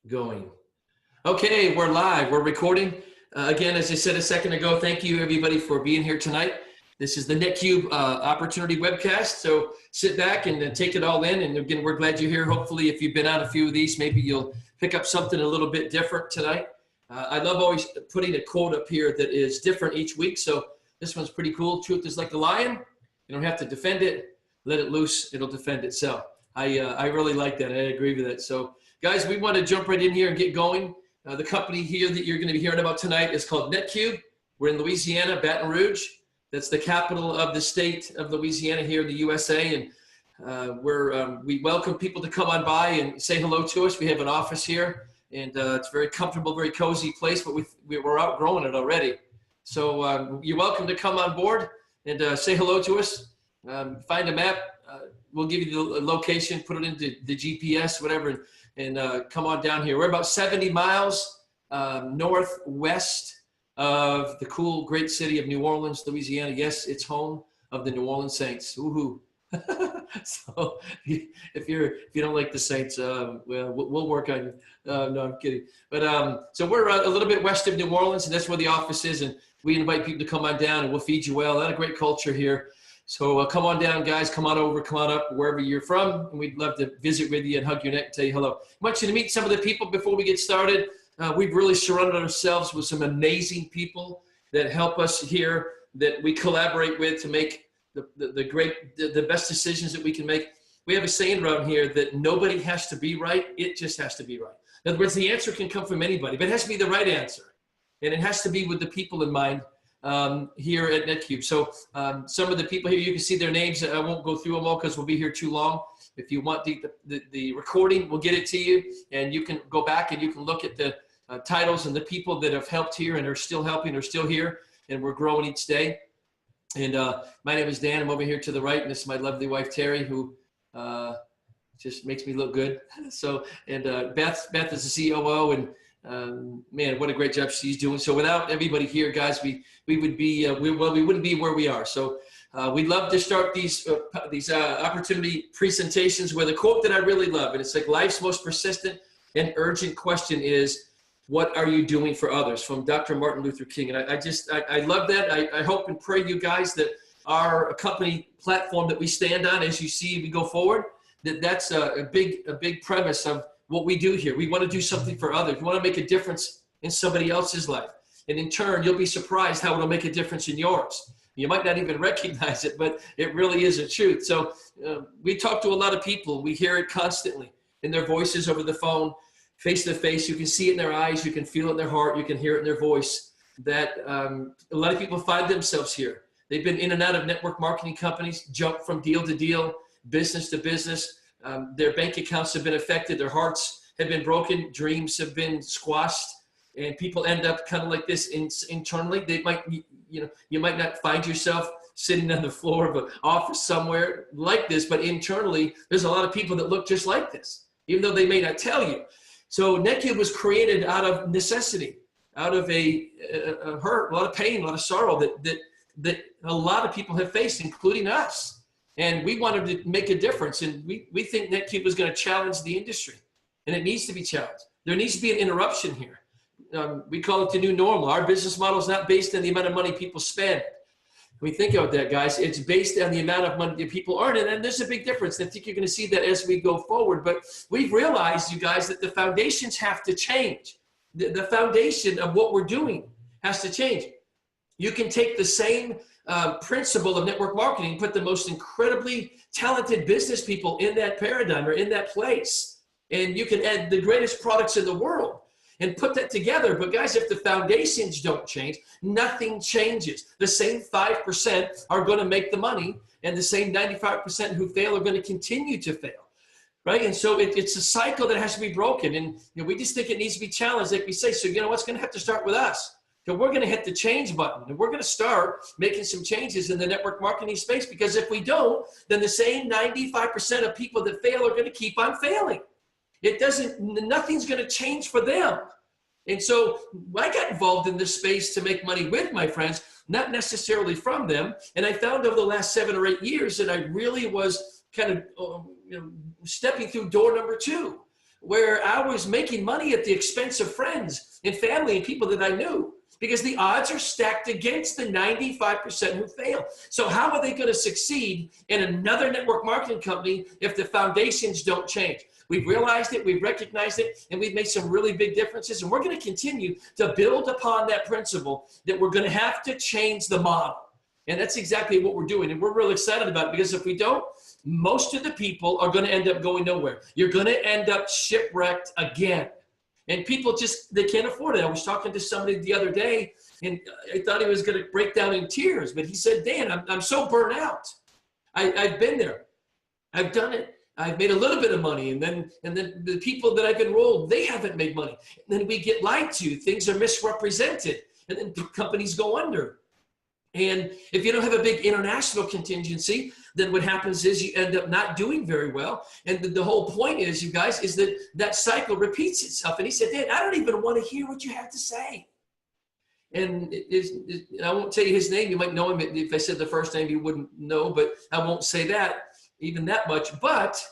Going. Okay, we're live. We're recording. Again, as I said a second ago, thank you everybody for being here tonight. This is the Netqube Opportunity webcast. So sit back and take it all in. And again, we're glad you're here. Hopefully, if you've been on a few of these, maybe you'll pick up something a little bit different tonight. I love always putting a quote up here that is different each week. So this one's pretty cool. Truth is like a lion. You don't have to defend it. Let it loose. It'll defend itself. I really like that. I agree with that. So guys, we want to jump right in here and get going. The company here that you're going to be hearing about tonight is called Netqube. We're in Louisiana, Baton Rouge. That's the capital of the state of Louisiana here in the USA. And we welcome people to come on by and say hello to us. We have an office here, and it's a very comfortable, very cozy place, but we're outgrowing it already. So you're welcome to come on board and say hello to us. Find a map. We'll give you the location, put it into the GPS, whatever, and come on down here. We're about 70 miles northwest of the cool, great city of New Orleans, Louisiana. Yes, it's home of the New Orleans Saints. Woohoo! So if you don't like the Saints, well, we'll work on you. No, I'm kidding. But so we're a little bit west of New Orleans, and that's where the office is. And we invite people to come on down, and we'll feed you well. A lot of great culture here. So come on down, guys. Come on over, come on up, wherever you're from. And we'd love to visit with you and hug your neck and tell you hello. I want you to meet some of the people before we get started. We've really surrounded ourselves with some amazing people that help us here, that we collaborate with to make the best decisions that we can make. We have a saying around here that nobody has to be right. It just has to be right. In other words, the answer can come from anybody, but it has to be the right answer. And it has to be with the people in mind. Here at Netqube. So some of the people here, you can see their names. I won't go through them all because we'll be here too long. If you want the recording, we'll get it to you, and you can go back and you can look at the titles and the people that have helped here and are still helping, are still here, and we're growing each day. And my name is Dan. I'm over here to the right, and this is my lovely wife, Terry, who just makes me look good. So, and Beth is the COO, and man, what a great job she's doing. So without everybody here, guys, we wouldn't be where we are. So we'd love to start these opportunity presentations with a quote that I really love. And it's like, life's most persistent and urgent question is, what are you doing for others? From Dr. Martin Luther King. And I love that. I hope and pray, you guys, that our company platform that we stand on, as you see, we go forward, that's a big premise of what we do here. We want to do something for others. We want to make a difference in somebody else's life. And in turn, you'll be surprised how it'll make a difference in yours. You might not even recognize it, but it really is a truth. So we talk to a lot of people. We hear it constantly in their voices over the phone, face to face. You can see it in their eyes. You can feel it in their heart. You can hear it in their voice that a lot of people find themselves here. They've been in and out of network marketing companies, jumped from deal to deal, business to business. Their bank accounts have been affected. Their hearts have been broken. Dreams have been squashed. And people end up kind of like this internally. They might, you might not find yourself sitting on the floor of an office somewhere like this, but internally, there's a lot of people that look just like this, even though they may not tell you. So Netqube was created out of necessity, out of a hurt, a lot of pain, a lot of sorrow that a lot of people have faced, including us. And we wanted to make a difference. And we think Netqube was going to challenge the industry. And it needs to be challenged. There needs to be an interruption here. We call it the new normal. Our business model is not based on the amount of money people spend. When we think about that, guys, it's based on the amount of money that people earn. And there's a big difference. And I think you're going to see that as we go forward. But we've realized, you guys, that the foundations have to change. The foundation of what we're doing has to change. You can take the same principle of network marketing, put the most incredibly talented business people in that paradigm or in that place, and you can add the greatest products in the world and put that together. But guys, if the foundations don't change, nothing changes. The same 5% are going to make the money, and the same 95% who fail are going to continue to fail, right? And so it's a cycle that has to be broken, and we just think it needs to be challenged, like we say. So what's going to have to start with us. So we're going to hit the change button, and we're going to start making some changes in the network marketing space, because if we don't, then the same 95% of people that fail are going to keep on failing. Nothing's going to change for them. And so I got involved in this space to make money with my friends, not necessarily from them. And I found over the last 7 or 8 years that I really was kind of stepping through door number 2, where I was making money at the expense of friends and family and people that I knew, because the odds are stacked against the 95% who fail. So how are they going to succeed in another network marketing company if the foundations don't change? We've realized it, we've recognized it, and we've made some really big differences. And we're going to continue to build upon that principle that we're going to have to change the model. And that's exactly what we're doing. And we're really excited about it, because if we don't, most of the people are going to end up going nowhere. You're going to end up shipwrecked again. And people just, they can't afford it. I was talking to somebody the other day, and I thought he was going to break down in tears. But he said, Dan, I'm so burnt out. I've been there. I've done it. I've made a little bit of money, and then the people that I've enrolled, they haven't made money. And then we get lied to. Things are misrepresented, and then companies go under. And if you don't have a big international contingency, then what happens is you end up not doing very well. And the whole point is, you guys, is that that cycle repeats itself. And he said, Dan, I don't even want to hear what you have to say. And I won't tell you his name. You might know him. If I said the first name, you wouldn't know, but I won't say that even that much. But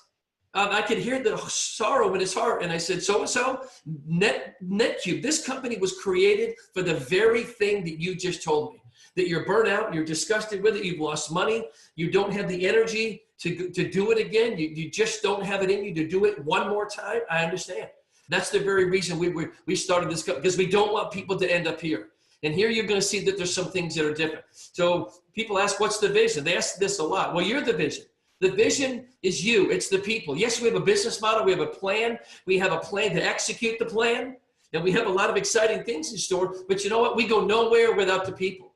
I could hear the sorrow in his heart. And I said, so-and-so, Netqube, this company was created for the very thing that you just told me. That you're burnt out, you're disgusted with it, you've lost money, you don't have the energy to do it again, you just don't have it in you to do it one more time. I understand. That's the very reason we started this company, because we don't want people to end up here. And here you're going to see that there's some things that are different. So people ask, what's the vision? They ask this a lot. Well, you're the vision. The vision is you. It's the people. Yes, we have a business model. We have a plan. We have a plan to execute the plan. And we have a lot of exciting things in store. But you know what? We go nowhere without the people.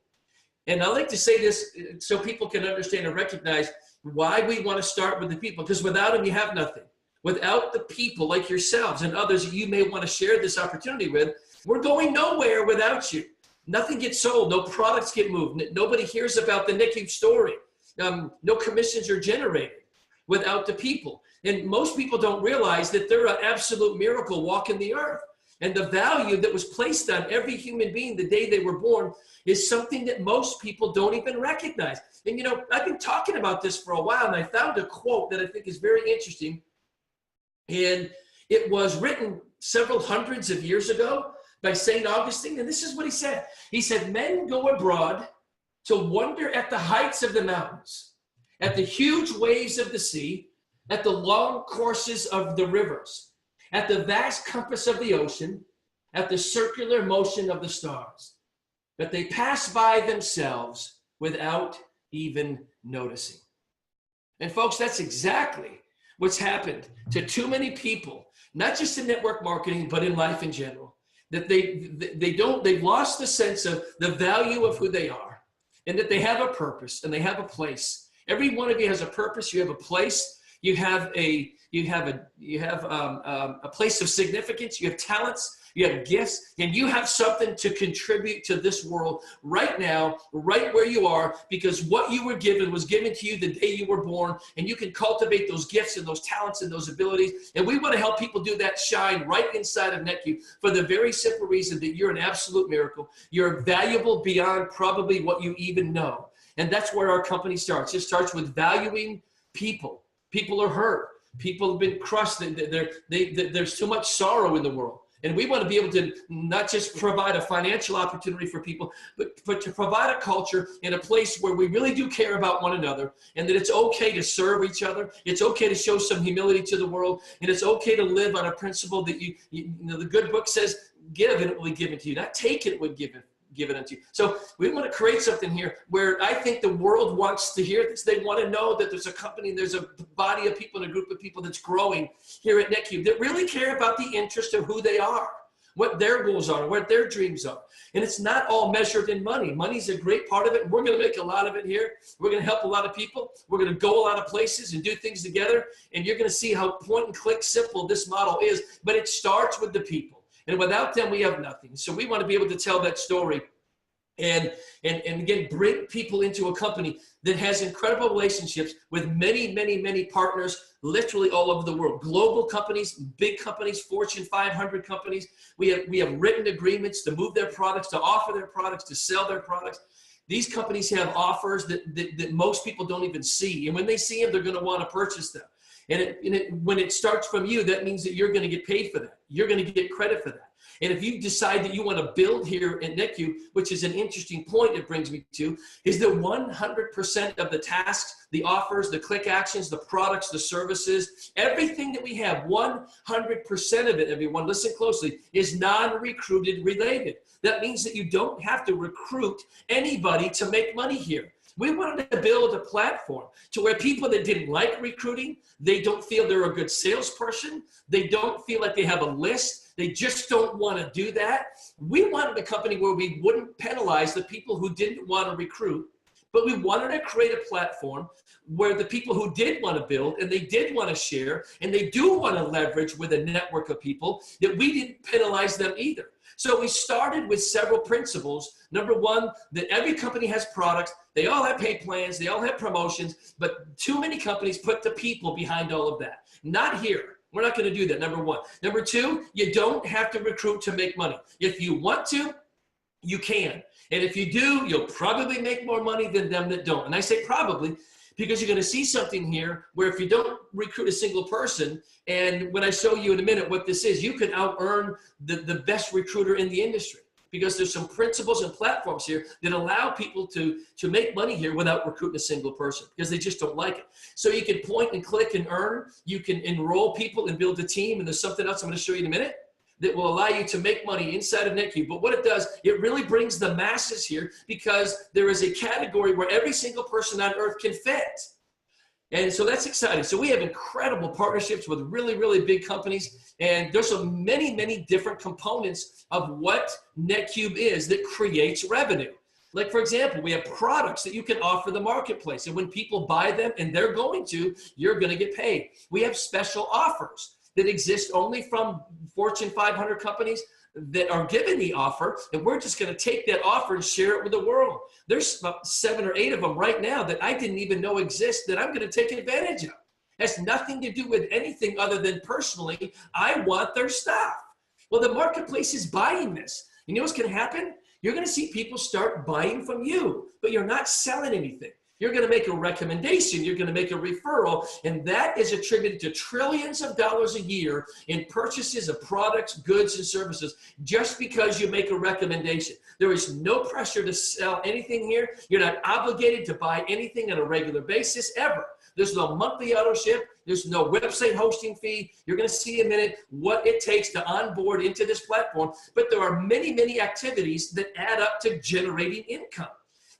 And I like to say this so people can understand and recognize why we want to start with the people, because without them, you have nothing. Without the people like yourselves and others you may want to share this opportunity with, we're going nowhere without you. Nothing gets sold. No products get moved. Nobody hears about the Netqube story. No commissions are generated without the people. And most people don't realize that they're an absolute miracle walking the earth. And the value that was placed on every human being the day they were born is something that most people don't even recognize. And you know, I've been talking about this for a while, and I found a quote that I think is very interesting. And it was written several hundreds of years ago by St. Augustine. And this is what he said. He said, men go abroad to wonder at the heights of the mountains, at the huge waves of the sea, at the long courses of the rivers, at the vast compass of the ocean, at the circular motion of the stars, but they pass by themselves without even noticing. And folks, that's exactly what's happened to too many people, not just in network marketing, but in life in general, that they've lost the sense of the value of who they are, and that they have a purpose and they have a place. Every one of you has a purpose. You have a place. You have a place of significance. You have talents. You have gifts, and you have something to contribute to this world right now, right where you are, because what you were given was given to you the day you were born, and you can cultivate those gifts and those talents and those abilities. And we want to help people do that shine right inside of Netqube for the very simple reason that you're an absolute miracle. You're valuable beyond probably what you even know. And that's where our company starts. It starts with valuing people. People are hurt. People have been crushed. There's too much sorrow in the world. And we want to be able to not just provide a financial opportunity for people, but to provide a culture in a place where we really do care about one another, and that it's okay to serve each other. It's okay to show some humility to the world. And it's okay to live on a principle that you know, the good book says, give and it will be given to you. Not take it would give it unto you. So we want to create something here where I think the world wants to hear this. They want to know that there's a company, there's a body of people and a group of people that's growing here at Netqube that really care about the interest of who they are, what their goals are, what their dreams are. And it's not all measured in money. Money's a great part of it. We're going to make a lot of it here. We're going to help a lot of people. We're going to go a lot of places and do things together. And you're going to see how point and click simple this model is, but it starts with the people. And without them, we have nothing. So we want to be able to tell that story and again, bring people into a company that has incredible relationships with many, many, many partners, literally all over the world. Global companies, big companies, Fortune 500 companies. We have written agreements to move their products, to offer their products, to sell their products. These companies have offers that most people don't even see. And when they see them, they're going to want to purchase them. And when it starts from you, that means that you're going to get paid for that. You're going to get credit for that. And if you decide that you want to build here at Netqube, which is an interesting point it brings me to, is that 100% of the tasks, the offers, the click actions, the products, the services, everything that we have, 100% of it, everyone, listen closely, is non-recruited related. That means that you don't have to recruit anybody to make money here. We wanted to build a platform to where people that didn't like recruiting, they don't feel they're a good salesperson, they don't feel like they have a list, they just don't want to do that. We wanted a company where we wouldn't penalize the people who didn't want to recruit, but we wanted to create a platform where the people who did want to build and they did want to share and they do want to leverage with a network of people, that we didn't penalize them either. So we started with several principles. Number one, that every company has products. They all have pay plans. They all have promotions. But too many companies put the people behind all of that. Not here. We're not going to do that, number one. Number two, you don't have to recruit to make money. If you want to, you can. And if you do, you'll probably make more money than them that don't. And I say probably because you're going to see something here where if you don't recruit a single person, and when I show you in a minute what this is, you can out-earn the best recruiter in the industry, because there's some principles and platforms here that allow people to make money here without recruiting a single person, because they just don't like it. So you can point and click and earn. You can enroll people and build a team. And there's something else I'm going to show you in a minute that will allow you to make money inside of Netqube. But what it does, it really brings the masses here, because there is a category where every single person on earth can fit. And so that's exciting. So we have incredible partnerships with really, really big companies. And there's so many, many different components of what Netqube is that creates revenue. Like, for example, we have products that you can offer the marketplace. And when people buy them, and they're going to, you're going to get paid. We have special offers that exist only from Fortune 500 companies that are given the offer, and we're just going to take that offer and share it with the world. There's about 7 or 8 of them right now that I didn't even know exist that I'm going to take advantage of. It has nothing to do with anything other than personally, I want their stuff. Well, the marketplace is buying this. You know what's going to happen? You're going to see people start buying from you, but you're not selling anything. You're going to make a recommendation. You're going to make a referral, and that is attributed to trillions of dollars a year in purchases of products, goods, and services just because you make a recommendation. There is no pressure to sell anything here. You're not obligated to buy anything on a regular basis ever. There's no monthly auto ship. There's no website hosting fee. You're going to see in a minute what it takes to onboard into this platform, but there are many, many activities that add up to generating income.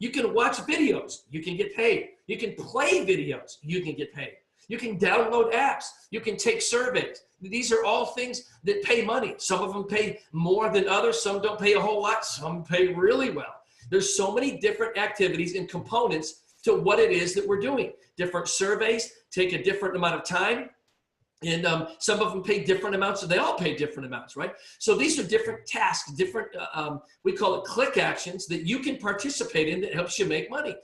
You can watch videos, you can get paid. You can play videos, you can get paid. You can download apps, you can take surveys. These are all things that pay money. Some of them pay more than others, some don't pay a whole lot, some pay really well. There's so many different activities and components to what it is that we're doing. Different surveys take a different amount of time. And some of them pay different amounts, so they all pay different amounts, right? So these are different tasks, different, we call it click actions that you can participate in that helps you make money.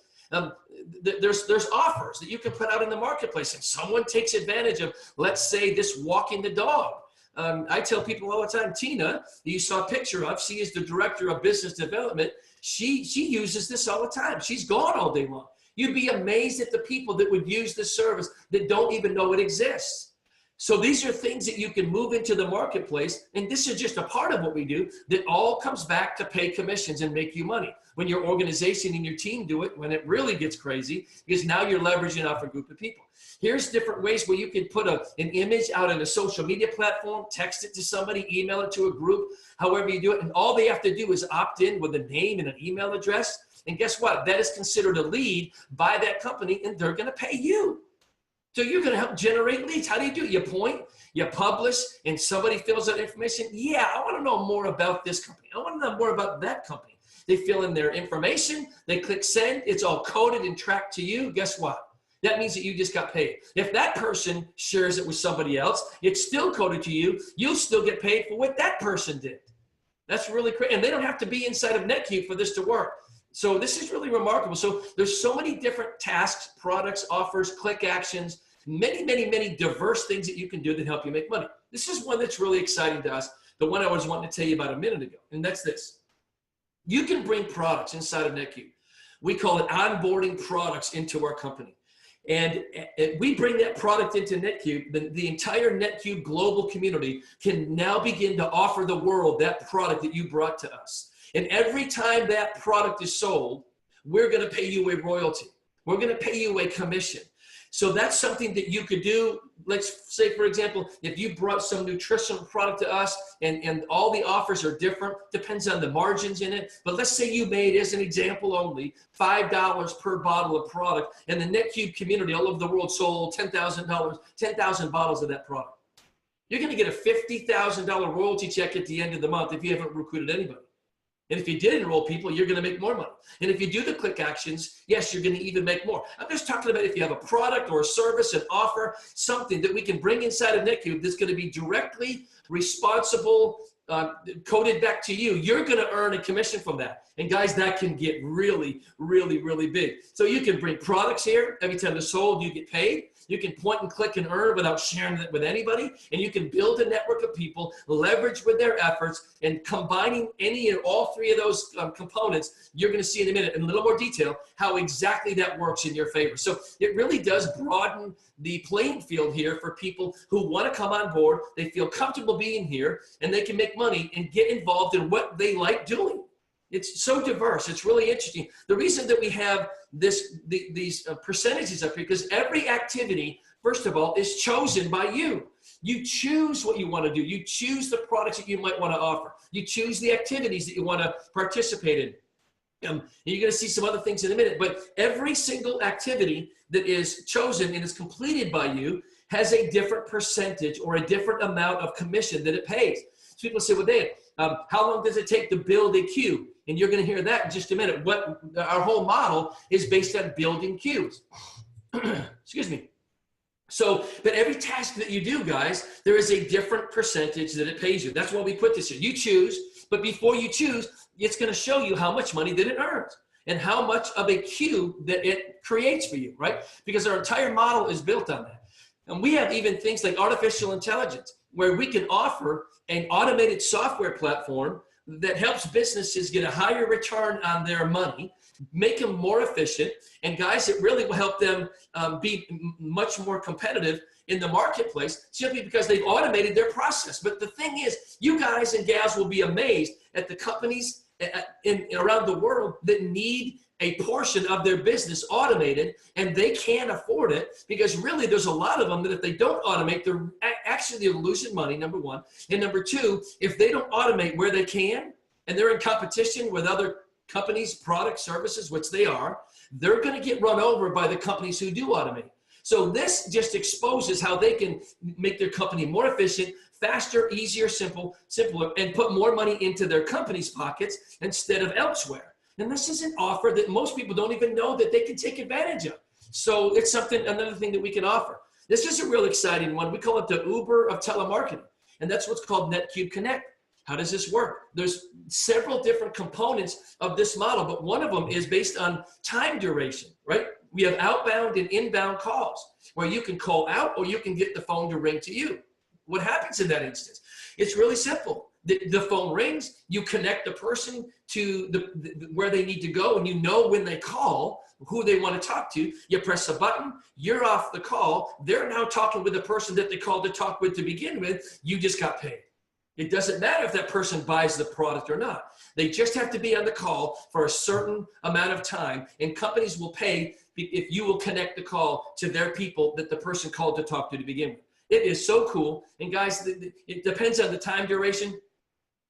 There's offers that you can put out in the marketplace, and someone takes advantage of, let's say, this walking the dog. I tell people all the time, Tina, you saw a picture of, she is the director of business development. She uses this all the time. She's gone all day long. You'd be amazed at the people that would use this service that don't even know it exists. So these are things that you can move into the marketplace, and this is just a part of what we do that all comes back to pay commissions and make you money. When your organization and your team do it, when it really gets crazy, because now you're leveraging off a group of people. Here's different ways where you can put an image out on a social media platform, text it to somebody, email it to a group, however you do it, and all they have to do is opt in with a name and an email address, and guess what? That is considered a lead by that company, and they're going to pay you. So you're going to help generate leads. How do you do it? You point, you publish, and somebody fills out information. Yeah, I want to know more about this company. I want to know more about that company. They fill in their information. They click send. It's all coded and tracked to you. Guess what? That means that you just got paid. If that person shares it with somebody else, it's still coded to you. You'll still get paid for what that person did. That's really great. And they don't have to be inside of Netqube for this to work. So this is really remarkable. So there's so many different tasks, products, offers, click actions, many, many, many diverse things that you can do that help you make money. This is one that's really exciting to us, the one I was wanting to tell you about a minute ago, and that's this. You can bring products inside of Netqube. We call it onboarding products into our company. And we bring that product into Netqube. The entire Netqube global community can now begin to offer the world that product that you brought to us. And every time that product is sold, we're going to pay you a royalty. We're going to pay you a commission. So that's something that you could do. Let's say, for example, if you brought some nutritional product to us and all the offers are different, depends on the margins in it. But let's say you made, as an example only, $5 per bottle of product, and the Netqube community all over the world sold $10,000, 10,000 bottles of that product. You're going to get a $50,000 royalty check at the end of the month if you haven't recruited anybody. And if you did enroll people, you're going to make more money. And if you do the click actions, yes, you're going to even make more. I'm just talking about if you have a product or a service, an offer, something that we can bring inside of Netqube that's going to be directly responsible, coded back to you. You're going to earn a commission from that. And guys, that can get really, really, really big. So you can bring products here. Every time they're sold, you get paid. You can point and click and earn without sharing it with anybody. And you can build a network of people, leverage with their efforts, and combining any and all three of those components, you're going to see in a minute in a little more detail how exactly that works in your favor. So it really does broaden the playing field here for people who want to come on board. They feel comfortable being here, and they can make money and get involved in what they like doing. It's so diverse. It's really interesting. The reason that we have these percentages up here, because every activity, first of all, is chosen by you. You choose what you want to do. You choose the products that you might want to offer. You choose the activities that you want to participate in. And you're going to see some other things in a minute, but every single activity that is chosen and is completed by you has a different percentage or a different amount of commission that it pays. So people say, well, Dave, how long does it take to build a queue? And you're going to hear that in just a minute. What our whole model is based on building queues. Excuse me. So, but every task that you do, guys, there is a different percentage that it pays you. That's why we put this here. You choose, but before you choose, it's going to show you how much money that it earns and how much of a queue that it creates for you, right? Because our entire model is built on that. And we have even things like artificial intelligence, where we can offer an automated software platform that helps businesses get a higher return on their money, make them more efficient, and guys, it really will help them be much more competitive in the marketplace simply because they've automated their process. But the thing is, you guys and gals will be amazed at the companies around the world that need a portion of their business automated, and they can't afford it because really there's a lot of them that if they don't automate, they're actually losing money, number one. And number two, if they don't automate where they can, and they're in competition with other companies, products, services, which they are, they're going to get run over by the companies who do automate. So this just exposes how they can make their company more efficient, faster, easier, simpler, and put more money into their company's pockets instead of elsewhere. And this is an offer that most people don't even know that they can take advantage of. So it's another thing that we can offer. This is a real exciting one. We call it the Uber of telemarketing. And that's what's called Netqube Connect. How does this work? There's several different components of this model, but one of them is based on time duration, right? We have outbound and inbound calls where you can call out or you can get the phone to ring to you. What happens in that instance? It's really simple. The phone rings, you connect the person to where they need to go, and you know when they call who they want to talk to. You press a button, you're off the call. They're now talking with the person that they called to talk with to begin with. You just got paid. It doesn't matter if that person buys the product or not. They just have to be on the call for a certain amount of time, and companies will pay if you will connect the call to their people that the person called to talk to begin with. It is so cool. And guys, it depends on the time duration.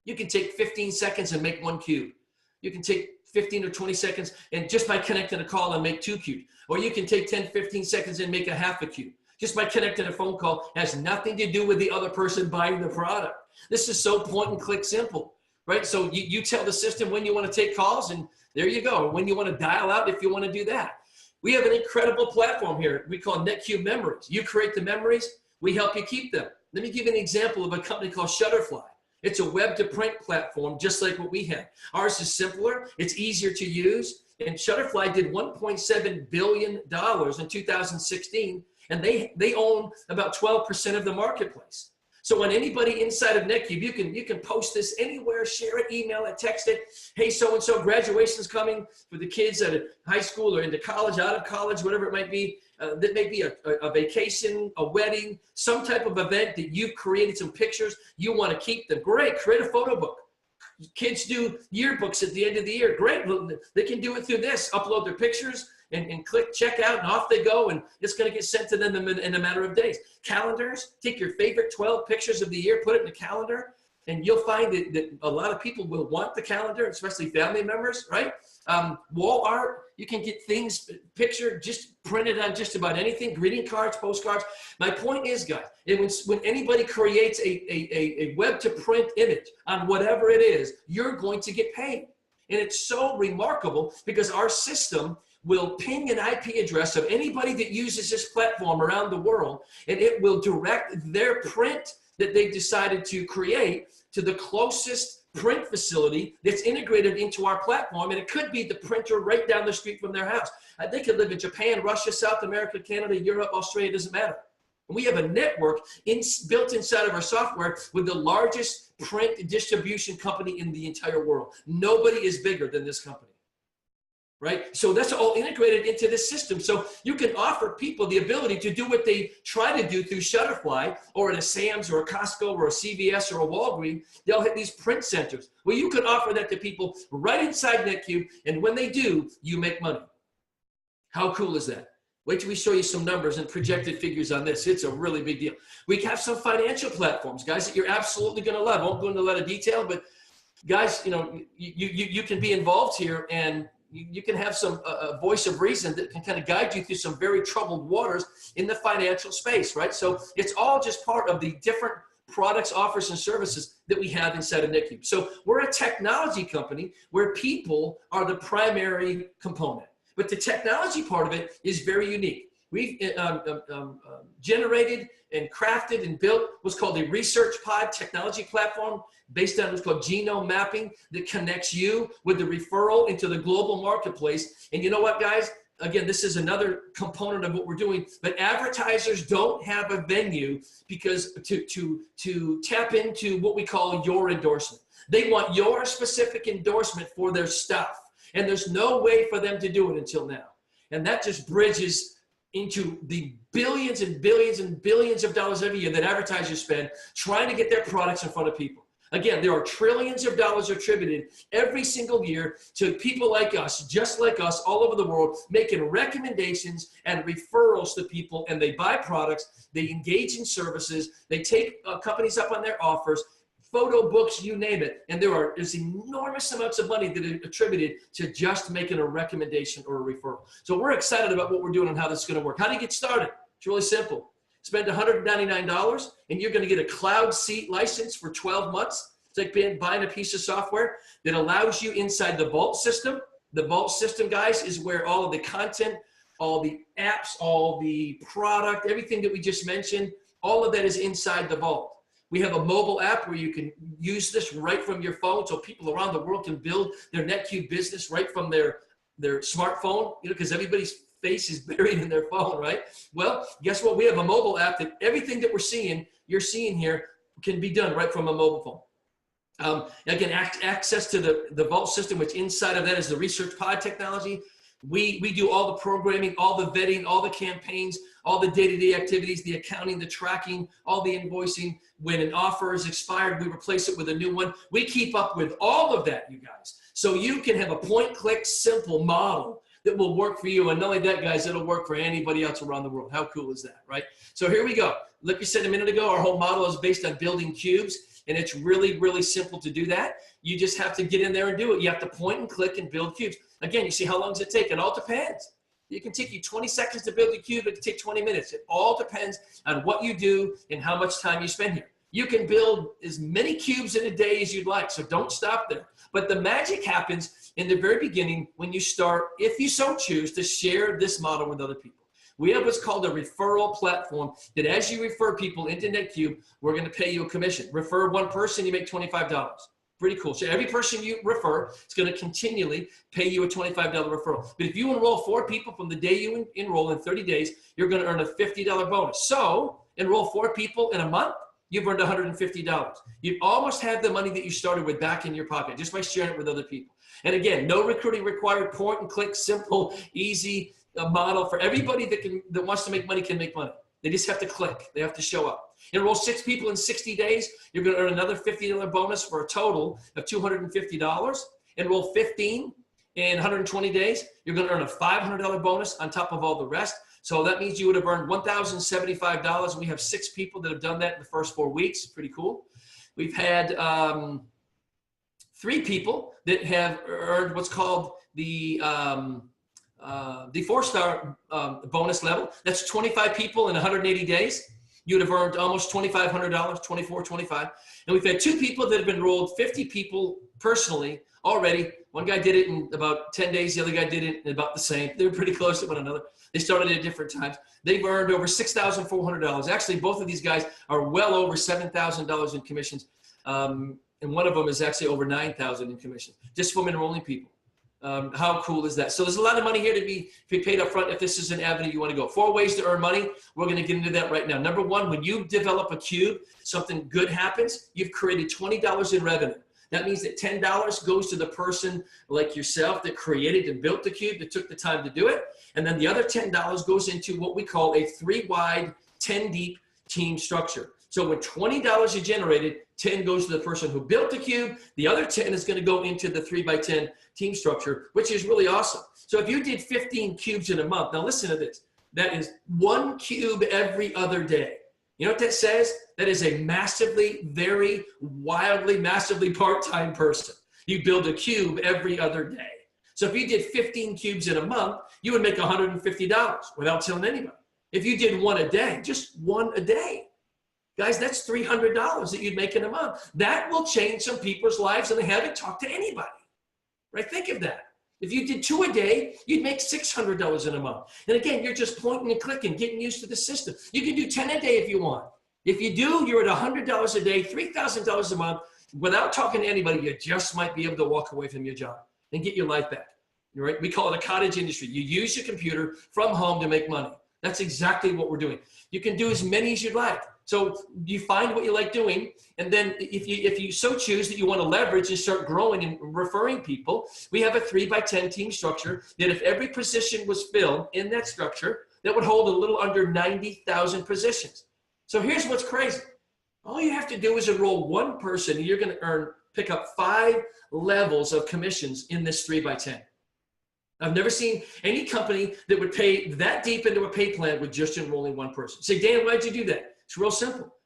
You can take 15 seconds and make one queue. You can take 15 or 20 seconds and just by connecting a call and make 2 queues. Or you can take 10, 15 seconds and make a half a queue. Just by connecting a phone call. It has nothing to do with the other person buying the product. This is so point and click simple, right? So you tell the system when you want to take calls, and there you go. Or when you want to dial out if you want to do that. We have an incredible platform here we call Netqube Memories. You create the memories, we help you keep them. Let me give you an example of a company called Shutterfly. It's a web-to-print platform just like what we have. Ours is simpler, it's easier to use, and Shutterfly did $1.7 billion in 2016, and they own about 12% of the marketplace. So when anybody inside of Netqube, you can post this anywhere, share it, email it, text it. Hey, so-and-so, graduation's coming for the kids at a high school or into college, out of college, whatever it might be. That may be a vacation, a wedding, some type of event that you've created some pictures. You want to keep them. Great, create a photo book. Kids do yearbooks at the end of the year. Great, they can do it through this. Upload their pictures and click checkout, and off they go, and it's going to get sent to them in a matter of days. Calendars, take your favorite 12 pictures of the year, put it in a calendar, and you'll find that a lot of people will want the calendar, especially family members, right? Wall art, you can get things, picture, just printed on just about anything, greeting cards, postcards. My point is, guys, when anybody creates a web-to-print image on whatever it is, you're going to get paid. And it's so remarkable because our system will ping an IP address of anybody that uses this platform around the world, and it will direct their print that they've decided to create to the closest print facility that's integrated into our platform. And it could be the printer right down the street from their house. They could live in Japan, Russia, South America, Canada, Europe, Australia, it doesn't matter. And we have a network built inside of our software with the largest print distribution company in the entire world. Nobody is bigger than this company. Right? So that's all integrated into this system. So you can offer people the ability to do what they try to do through Shutterfly or at a Sam's or a Costco or a CVS or a Walgreens. They'll hit these print centers. Well, you can offer that to people right inside Netqube, and when they do, you make money. How cool is that? Wait till we show you some numbers and projected figures on this. It's a really big deal. We have some financial platforms, guys, that you're absolutely going to love. I won't go into a lot of detail, but guys, you know, you can be involved here, and you can have some voice of reason that can kind of guide you through some very troubled waters in the financial space, right? So it's all just part of the different products, offers, and services that we have inside of Netqube. So we're a technology company where people are the primary component, but the technology part of it is very unique. We've generated and crafted and built what's called a research pod technology platform based on what's called genome mapping that connects you with the referral into the global marketplace. And you know what, guys? Again, this is another component of what we're doing, but advertisers don't have a venue because to tap into what we call your endorsement. They want your specific endorsement for their stuff, and there's no way for them to do it until now. And that just bridges into the billions and billions and billions of dollars every year that advertisers spend trying to get their products in front of people. Again, there are trillions of dollars attributed every single year to people like us, just like us, all over the world, making recommendations and referrals to people, and they buy products, they engage in services, they take companies up on their offers, photo books, you name it. And there's enormous amounts of money that are attributed to just making a recommendation or a referral. So we're excited about what we're doing and how this is going to work. How do you get started? It's really simple. Spend $199 and you're going to get a cloud seat license for 12 months. It's like buying a piece of software that allows you inside the Vault system. The Vault system, guys, is where all of the content, all the apps, all the product, everything that we just mentioned, all of that is inside the Vault. We have a mobile app where you can use this right from your phone, so people around the world can build their Netqube business right from their smartphone, you know, because everybody's face is buried in their phone, right? Well, guess what? We have a mobile app that everything that you're seeing here can be done right from a mobile phone. Again, access to the Vault system, which inside of that is the research pod technology. We do all the programming, all the vetting, all the campaigns, all the day-to-day activities, the accounting, the tracking, all the invoicing. When an offer is expired, we replace it with a new one. We keep up with all of that, you guys. So you can have a point-click, simple model that will work for you. And not only that, guys, it'll work for anybody else around the world. How cool is that, right? So here we go. Like we said a minute ago, our whole model is based on building cubes. And it's really, really simple to do that. You just have to get in there and do it. You have to point and click and build cubes. Again, you see how long does it take? It all depends. It can take you 20 seconds to build a cube. It can take 20 minutes. It all depends on what you do and how much time you spend here. You can build as many cubes in a day as you'd like, so don't stop there. But the magic happens in the very beginning when you start, if you so choose, to share this model with other people. We have what's called a referral platform that as you refer people into Netqube, we're going to pay you a commission. Refer one person, you make $25. Pretty cool. So every person you refer is going to continually pay you a $25 referral. But if you enroll 4 people from the day you enroll in 30 days, you're going to earn a $50 bonus. So enroll 4 people in a month, you've earned $150. You almost have the money that you started with back in your pocket just by sharing it with other people. And again, no recruiting required, point and click, simple, easy model for everybody that wants to make money can make money. They just have to click. They have to show up. Enroll 6 people in 60 days. You're going to earn another $50 bonus for a total of $250. Enroll 15 in 120 days. You're going to earn a $500 bonus on top of all the rest. So that means you would have earned $1,075. We have 6 people that have done that in the first 4 weeks. Pretty cool. We've had 3 people that have earned what's called the 4-star bonus level. That's 25 people in 180 days. You would have earned almost $2,500, $2,400, $2,500. And we've had 2 people that have enrolled 50 people personally already. One guy did it in about 10 days. The other guy did it in about the same. They were pretty close to one another. They started at different times. They've earned over $6,400. Actually, both of these guys are well over $7,000 in commissions. And one of them is actually over $9,000 in commissions, just from enrolling people. How cool is that? So there's a lot of money here to be paid up front if this is an avenue you want to go. 4 ways to earn money. We're going to get into that right now. Number 1, when you develop a cube, something good happens. You've created $20 in revenue. That means that $10 goes to the person like yourself that created and built the cube, that took the time to do it. And then the other $10 goes into what we call a 3-wide, 10-deep team structure. So when $20 is generated, 10 goes to the person who built the cube. The other 10 is going to go into the 3x10 team structure, which is really awesome. So if you did 15 cubes in a month, now listen to this. That is 1 cube every other day. You know what that says? That is a massively, very wildly, massively part-time person. You build a cube every other day. So if you did 15 cubes in a month, you would make $150 without telling anybody. If you did 1 a day, just 1 a day, guys, that's $300 that you'd make in a month. That will change some people's lives and they haven't talked to anybody, right? Think of that. If you did 2 a day, you'd make $600 in a month. And again, you're just pointing and clicking, getting used to the system. You can do 10 a day if you want. If you do, you're at $100 a day, $3,000 a month. Without talking to anybody, you just might be able to walk away from your job and get your life back, right? We call it a cottage industry. You use your computer from home to make money. That's exactly what we're doing. You can do as many as you'd like. So you find what you like doing, and then if you so choose that you want to leverage and start growing and referring people, we have a 3x10 team structure that if every position was filled in that structure, that would hold a little under 90,000 positions. So here's what's crazy. All you have to do is enroll 1 person, and you're going to pick up 5 levels of commissions in this 3x10. I've never seen any company that would pay that deep into a pay plan with just enrolling 1 person. Say, Dan, why'd you do that? It's real simple.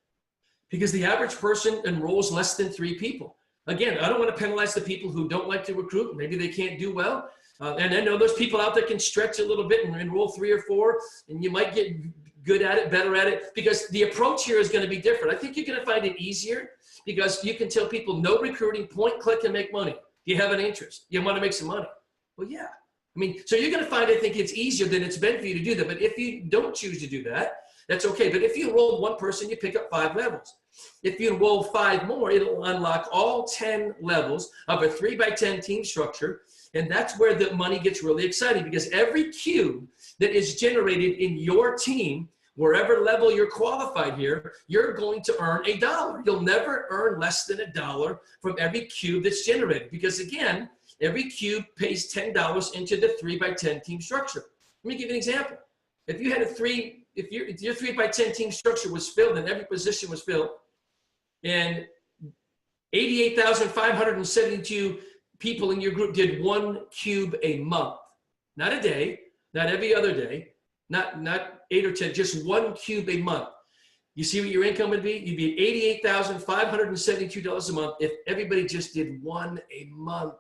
Because the average person enrolls less than 3 people. Again, I don't want to penalize the people who don't like to recruit. Maybe they can't do well. And I know there's people out there can stretch a little bit and enroll 3 or 4, and you might get good at it, better at it, because the approach here is going to be different. I think you're going to find it easier because you can tell people no recruiting, point, click, and make money. Do you have an interest? You want to make some money? Well, yeah. I mean, so you're going to find, I think it's easier than it's been for you to do that. But if you don't choose to do that, that's okay. But if you enroll 1 person, you pick up 5 levels. If you enroll 5 more, it'll unlock all 10 levels of a 3x10 team structure. And that's where the money gets really exciting, because every cube that is generated in your team, wherever level you're qualified here, you're going to earn $1. You'll never earn less than $1 from every cube that's generated. Because again, every cube pays $10 into the 3x10 team structure. Let me give you an example. If you had if your 3x10 team structure was filled and every position was filled, and 88,572 people in your group did 1 cube a month, not a day, not every other day, not 8 or 10, just 1 cube a month. You see what your income would be? You'd be at $88,572 a month if everybody just did 1 a month.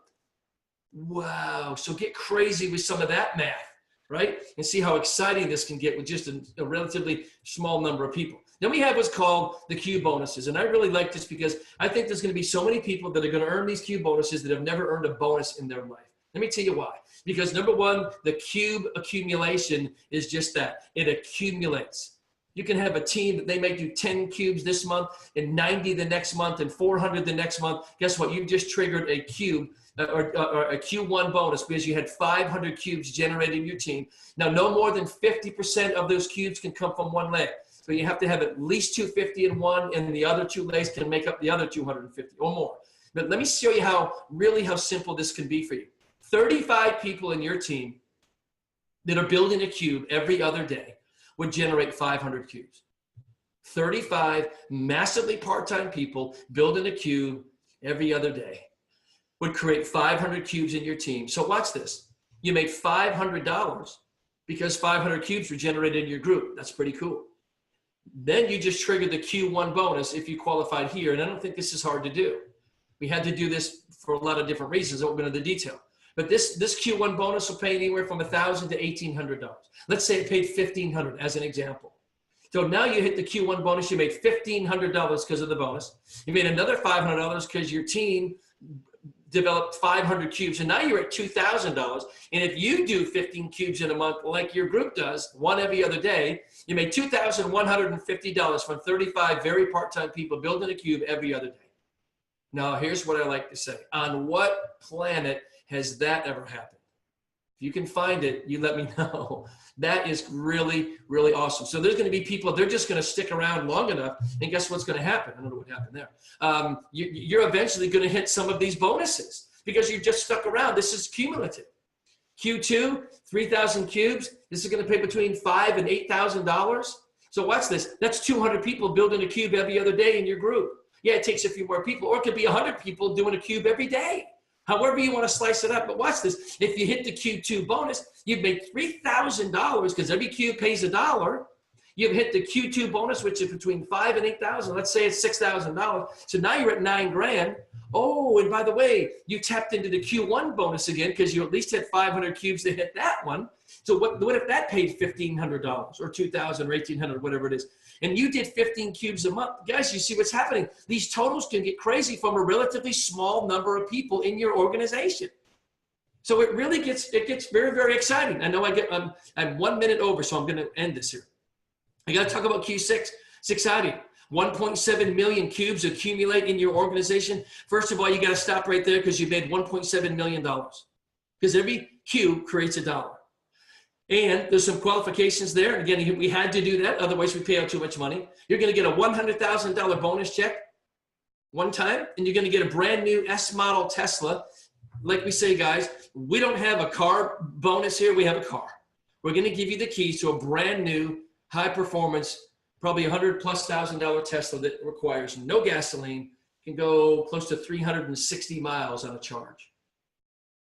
Wow. So get crazy with some of that math, right? And see how exciting this can get with just a relatively small number of people. Then we have what's called the cube bonuses. And I really like this because I think there's going to be so many people that are going to earn these cube bonuses that have never earned a bonus in their life. Let me tell you why. Because number 1, the cube accumulation is just that. It accumulates. You can have a team that they may do 10 cubes this month and 90 the next month and 400 the next month. Guess what? You've just triggered a cube or a Q1 bonus because you had 500 cubes generated in your team. Now, no more than 50% of those cubes can come from 1 leg. So you have to have at least 250 in one, and the other two legs can make up the other 250 or more. But let me show you how simple this can be for you. 35 people in your team that are building a cube every other day would generate 500 cubes. 35 massively part-time people building a cube every other day would create 500 cubes in your team. So watch this. You made $500 because 500 cubes were generated in your group. That's pretty cool. Then you just triggered the Q1 bonus if you qualified here. And I don't think this is hard to do. We had to do this for a lot of different reasons. I won't go into the detail. But this Q1 bonus will pay anywhere from $1,000 to $1,800. Let's say it paid $1,500 as an example. So now you hit the Q1 bonus. You made $1,500 because of the bonus. You made another $500 because your team developed 500 cubes. And now you're at $2,000. And if you do 15 cubes in a month like your group does, one every other day, you made $2,150 from 35 very part-time people building a cube every other day. Now, here's what I like to say. On what planet has that ever happened? If you can find it, you let me know. That is really, really awesome. So there's going to be people, they're just going to stick around long enough, and guess what's going to happen? I don't know what happened there. You're eventually going to hit some of these bonuses because you've just stuck around. This is cumulative. Q2, 3,000 cubes. This is going to pay between $5,000 and $8,000. So watch this. That's 200 people building a cube every other day in your group. Yeah, it takes a few more people, or it could be 100 people doing a cube every day. However you want to slice it up. But watch this. If you hit the Q2 bonus, you've made $3,000 because every cube pays $1. You've hit the Q2 bonus, which is between $5,000 and $8,000. Let's say it's $6,000. So now you're at $9,000. Oh, and by the way, you tapped into the Q1 bonus again because you at least had 500 cubes to hit that one. So what if that paid $1,500 or $2,000 or $1,800, whatever it is? And you did 15 cubes a month. Guys, you see what's happening. These totals can get crazy from a relatively small number of people in your organization. So it really gets very, very exciting. I know I'm 1 minute over, so I'm going to end this here. I got to talk about Q6. It's exciting. 1.7 million cubes accumulate in your organization. First of all, you got to stop right there because you made $1.7 million. Because every cube creates $1. And there's some qualifications there. Again, we had to do that. Otherwise, we pay out too much money. You're going to get a $100,000 bonus check one time, and you're going to get a brand new S model Tesla. Like we say, guys, we don't have a car bonus here. We have a car. We're going to give you the keys to a brand new, high performance, probably $100,000+ Tesla that requires no gasoline, can go close to 360 miles on a charge.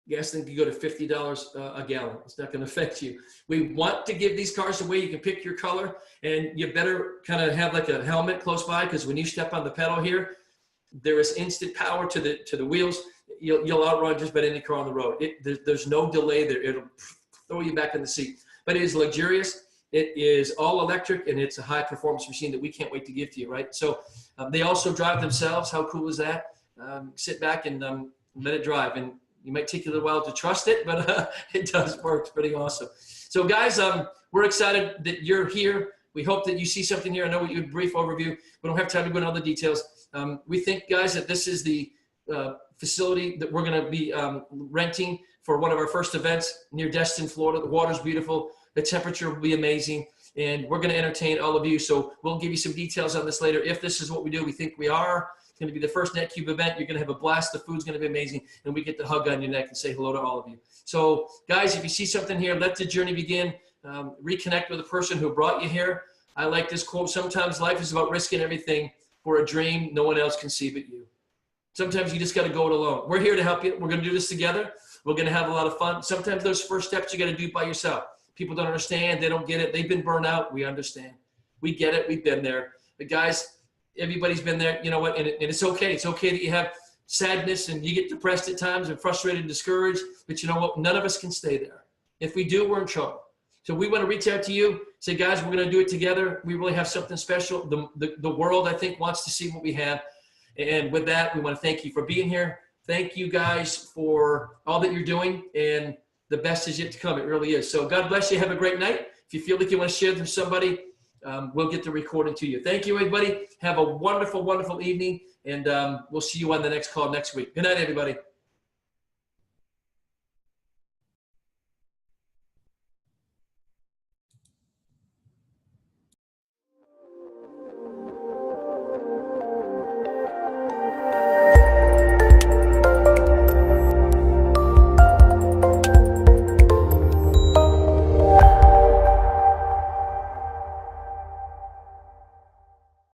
Gasoline can go to $50 a gallon. It's not going to affect you. We want to give these cars away. You can pick your color, and you better kind of have like a helmet close by because when you step on the pedal here, there is instant power to the wheels. You'll outrun just about any car on the road. There's no delay there. It'll throw you back in the seat. But it is luxurious. It is all electric, and it's a high performance machine that we can't wait to give to you, right? So they also drive themselves. How cool is that? Sit back and let it drive. And you might take a little while to trust it, but it does work. It's pretty awesome. So guys, we're excited that you're here. We hope that you see something here. I know you a brief overview. We don't have time to go into all the details. We think, guys, that this is the facility that we're going to be renting for one of our first events near Destin, Florida. The water's beautiful. The temperature will be amazing. And we're going to entertain all of you. So we'll give you some details on this later. If this is what we do, we think we are. Going to be the first Netqube event. You're going to have a blast. The food's going to be amazing. And we get to hug on your neck and say hello to all of you. So guys, if you see something here, let the journey begin. Reconnect with the person who brought you here. I like this quote. Sometimes life is about risking everything for a dream no one else can see but you. Sometimes you just got to go it alone. We're here to help you. We're going to do this together. We're going to have a lot of fun. Sometimes those first steps you got to do by yourself. People don't understand. They don't get it. They've been burned out. We understand. We get it. We've been there. But guys, everybody's been there, you know what, and it's okay. It's okay that you have sadness and you get depressed at times and frustrated and discouraged, but you know what, none of us can stay there. If we do, we're in trouble. So we want to reach out to you, say, guys, we're going to do it together. We really have something special. The world, I think, wants to see what we have. And with that, we want to thank you for being here. Thank you guys for all that you're doing, and the best is yet to come. It really is. So God bless you. Have a great night. If you feel like you want to share with somebody, we'll get the recording to you. Thank you, everybody. Have a wonderful, wonderful evening, and we'll see you on the next call next week. Good night, everybody.